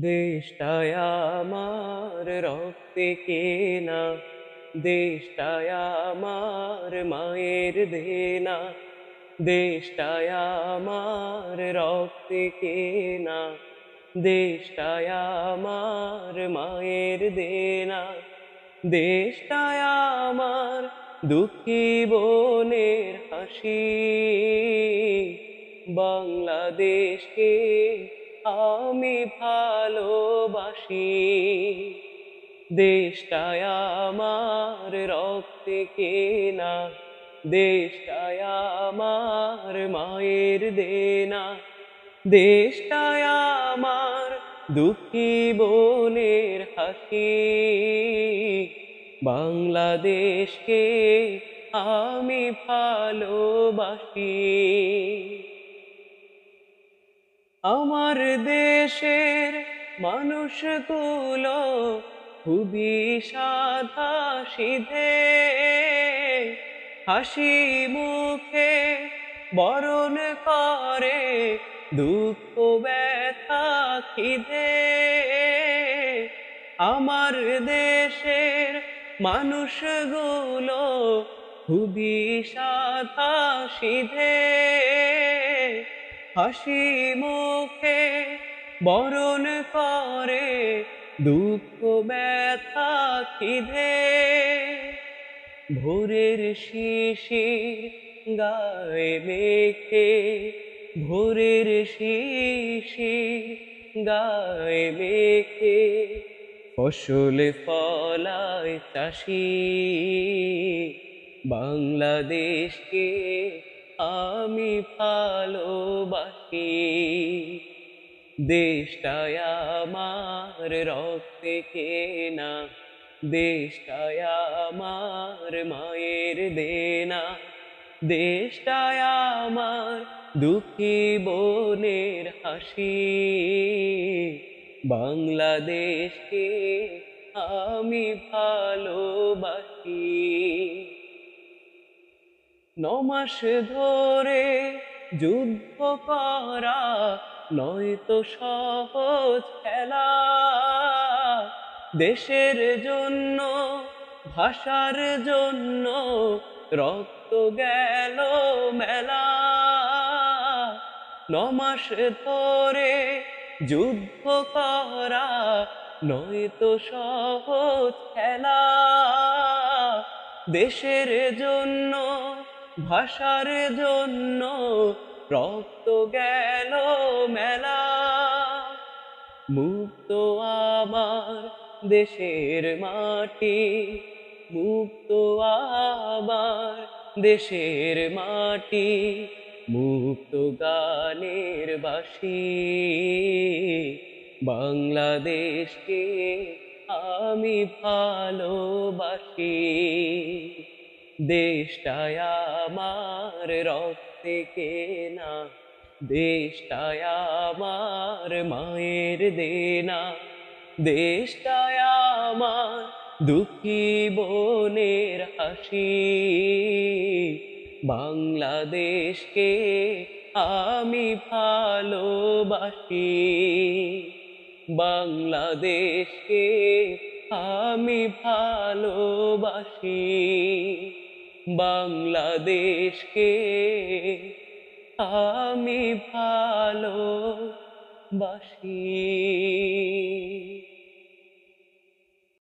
দেশটায় আমার রক্তে কেনা, দেশটায় আমার মায়ের দেনা, দেশটায় আমার রক্তে কেনা, দেশটায় আমার মায়ের দেনা, দেশটায় আমার দুঃখী বোনের হাসি, বাংলাদেশকে আমি ভালোবাসি। দেশটায় আমার রক্তে কেনা, দেশটায় আমার মায়ের দেনা, দেশটায় আমার দুঃখী বোনের হাসি, বাংলাদেশকে আমি ভালোবাসি। আমার দেশের মানুষগুলো খুবই সাদা সিধে, হাসি মুখে বরণ করে দুঃখ ব্যথা খিদে। আমার দেশের মানুষগুলো খুবই সাদা সিধে, হাসি মুখে বরণ করে দুঃখ ব্যথা খিদে। ভোরের শিশির গায়ে মেখে, ভোরের শিশির গায়ে মেখে ফসল ফলায় চাষি, বাংলাদেশকে আমি ভালোবাসি। দেশটায় আমার রক্তে কেনা, দেশটায় আমার মায়ের দেনা, দেশটায় আমার দুঃখী বোনের হাসি, বাংলাদেশকে আমি ভালোবাসি। 9 মাস ধরে যুদ্ধ করা নয়তো সহজ খেলা, দেশের জন্য ভাষার জন্য রক্ত গেল মেলা। 9 মাস ধরে যুদ্ধ করা নয়তো সহজ খেলা, দেশের জন্য ভাষার জন্য রক্ত গেল মেলা। মুক্ত আমার দেশের মাটি, মুক্ত আমার দেশের মাটি, মুক্ত গানের বাঁশি, বাংলাদেশকে আমি ভালোবাসি। দেশটায় আমার রক্তে কেনা, দেশটায় আমার মায়ের দেনা, দেশটায় আমার দুঃখী বোনের হাসি, বাংলাদেশকে আমি ভালোবাসি। বাংলাদেশকে আমি ভালোবাসি, বাংলাদেশকে আমি ভালোবাসি।